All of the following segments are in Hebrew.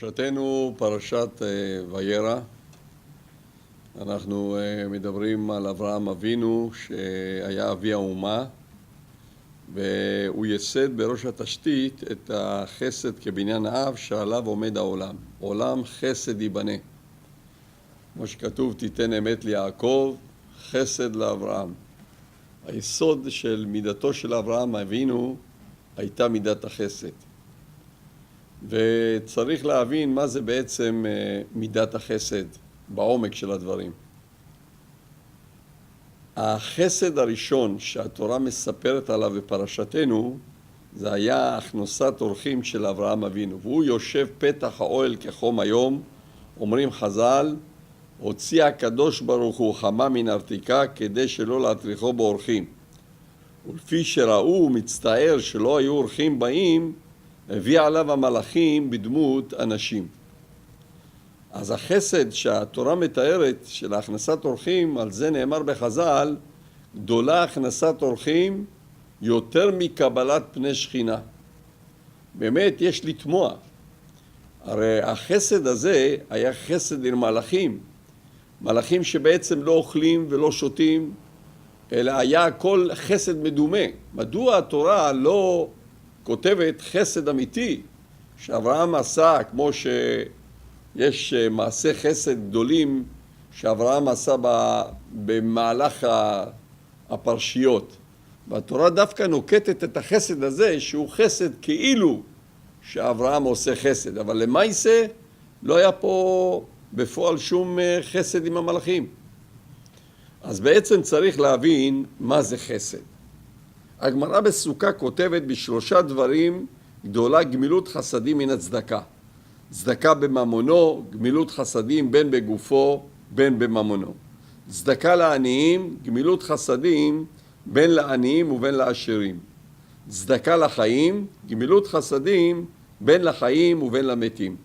פרשתנו פרשת וירא. אנחנו מדברים על אברהם אבינו שהיה אבי האומה, והוא ייסד בראש התשתית את החסד כבניין האב שעליו עומד העולם. עולם חסד ייבנה. כמו שכתוב, תיתן אמת ליעקב, חסד לאברהם. היסוד של מידתו של אברהם אבינו הייתה מידת החסד. וצריך להבין מה זה בעצם מידת החסד בעומק של הדברים. החסד הראשון שהתורה מספרת עליו בפרשתנו, זה היה הכנסת אורחים של אברהם אבינו. והוא יושב פתח האוהל כחום היום, אומרים חז"ל, הוציא הקדוש ברוך הוא חמה מן ארתיקה כדי שלא להטריחו באורחים. ולפי שראו ומצטער שלא היו אורחים באים, הביא עליו המלאכים בדמות אנשים. אז החסד שהתורה מתארת של הכנסת אורחים, על זה נאמר בחז"ל, גדולה הכנסת אורחים יותר מקבלת פני שכינה. באמת יש לתמוע. הרי החסד הזה היה חסד עם מלאכים. מלאכים שבעצם לא אוכלים ולא שותים, אלא היה הכל חסד מדומה. מדוע התורה לא כותבת חסד אמיתי שאברהם עשה, כמו שיש מעשה חסד גדולים שאברהם עשה במהלך הפרשיות. והתורה דווקא נוקטת את החסד הזה שהוא חסד כאילו שאברהם עושה חסד, אבל למעשה לא היה פה בפועל שום חסד עם המלאכים. אז בעצם צריך להבין מה זה חסד. הגמרא בסוכה כותבת בשלושה דברים גדולה גמילות חסדים מן הצדקה. צדקה בממונו, גמילות חסדים בין בגופו בין בממונו. צדקה לעניים, גמילות חסדים בין לעניים ובין לעשירים. צדקה לחיים, גמילות חסדים בין לחיים ובין למתים.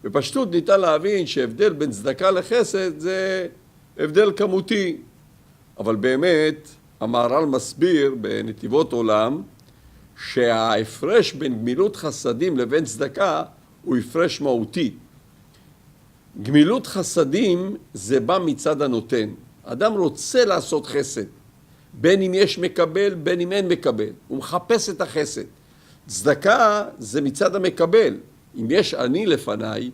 בפשטות ניתן להבין שהבדל בין צדקה לחסד זה הבדל כמותי, אבל באמת המהר"ל מסביר בנתיבות עולם שההפרש בין גמילות חסדים לבין צדקה הוא הפרש מהותי. גמילות חסדים זה בא מצד הנותן. אדם רוצה לעשות חסד, בין אם יש מקבל בין אם אין מקבל, הוא מחפש את החסד. צדקה זה מצד המקבל. אם יש אני לפניי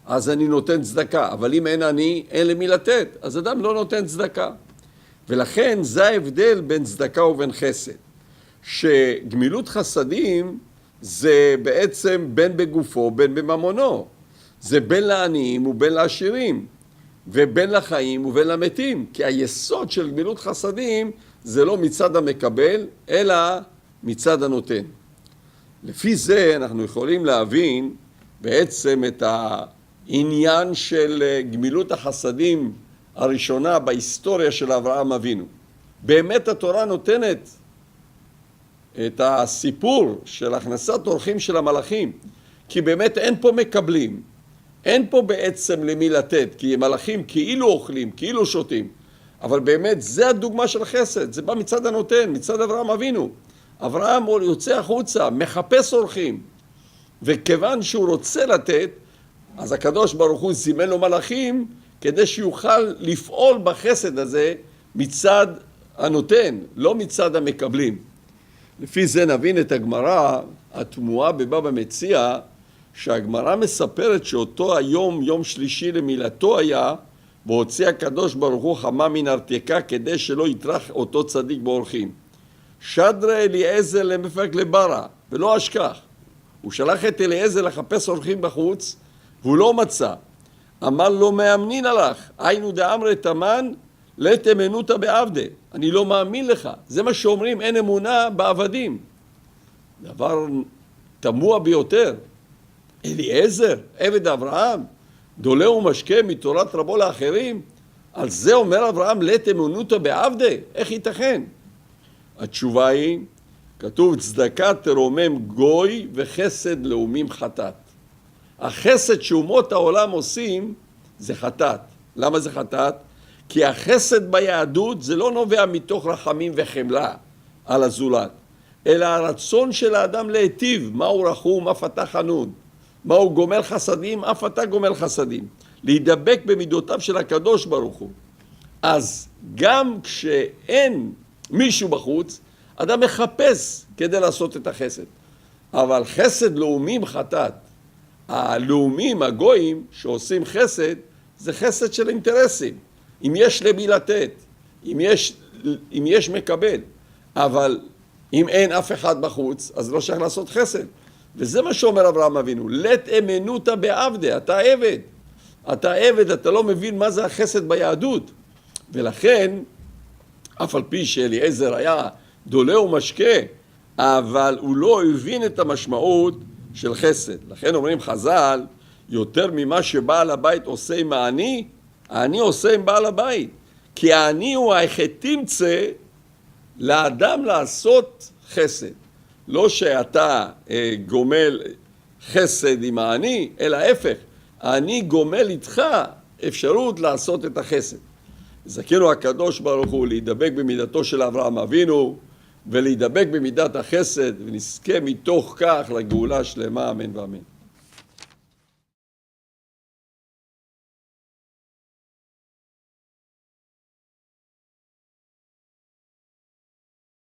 אז אני נותן צדקה, אבל אם אין אני אין למי לתת, אז אדם לא נותן צדקה. ולכן זה ההבדל בין צדקה ובין חסד. שגמילות חסדים זה בעצם בין בגופו בין בממונו. זה בין לעניים ובין לעשירים, ובין לחיים ובין למתים. כי היסוד של גמילות חסדים זה לא מצד המקבל, אלא מצד הנותן. לפי זה אנחנו יכולים להבין בעצם את העניין של גמילות החסדים הראשונה בהיסטוריה של אברהם אבינו. באמת התורה נותנת את הסיפור של הכנסת אורחים של המלאכים, כי באמת אין פה מקבלים, אין פה בעצם למי לתת, כי מלאכים כאילו אוכלים, כאילו שותים, אבל באמת זה הדוגמה של חסד, זה בא מצד הנותן, מצד אברהם אבינו. אברהם יוצא החוצה, מחפש אורחים, וכיוון שהוא רוצה לתת, אז הקדוש ברוך הוא זימן לו מלאכים, כדי שיוכל לפעול בחסד הזה מצד הנותן, לא מצד המקבלים. לפי זה נבין את הגמרא התמוהה בבבא מציעא, שהגמרא מספרת שאותו היום, יום שלישי למילתו היה, והוציא הקדוש ברוך הוא חמה מן ארתיקה כדי שלא יטרח אותו צדיק באורחים. שדרה אליעזר למפק לברה, ולא אשכח. הוא שלח את אליעזר לחפש אורחים בחוץ, והוא לא מצא. אמר לו מאמנין עליך, היינו דאמרי תמן לתאמנותא בעבדי. אני לא מאמין לך. זה מה שאומרים, אין אמונה בעבדים. דבר תמוה ביותר. אליעזר, עבד אברהם, דולה ומשקה מתורת רבו לאחרים, על זה אומר אברהם לתאמנותא בעבדי. איך ייתכן? התשובה היא, כתוב צדקה תרומם גוי וחסד לאומים חטאת. החסד שאומות העולם עושים זה חטאת. למה זה חטאת? כי החסד ביהדות זה לא נובע מתוך רחמים וחמלה על הזולת, אלא הרצון של האדם להיטיב, מהו רחום, מה פתח חנון. מה הוא גומל חסדים? אף אתה גומל חסדים. להידבק במידותיו של הקדוש ברוך הוא. אז גם כשאין מישהו בחוץ, אדם מחפש כדי לעשות את החסד. אבל חסד לאומים חטאת. הלאומים, הגויים, שעושים חסד, זה חסד של אינטרסים. אם יש למי לתת, אם יש מקבל. אבל אם אין אף אחד בחוץ, אז לא שייך לעשות חסד. וזה מה שאומר אברהם אבינו, לת אמנותא בעבדי, אתה עבד. אתה עבד, אתה לא מבין מה זה החסד ביהדות. ולכן, אף על פי שאליעזר היה דולה ומשקה, אבל הוא לא הבין את המשמעות של חסד. לכן אומרים חז"ל, יותר ממה שבעל הבית עושה עם העני, העני עושה עם בעל הבית. כי העני הוא החתימצה לאדם לעשות חסד. לא שאתה גומל חסד עם העני, אלא ההפך. העני גומל איתך אפשרות לעשות את החסד. זכינו הקדוש ברוך הוא להידבק במידתו של אברהם אבינו, ולהידבק במידת החסד, ונזכה מתוך כך לגאולה שלמה, אמן ואמן.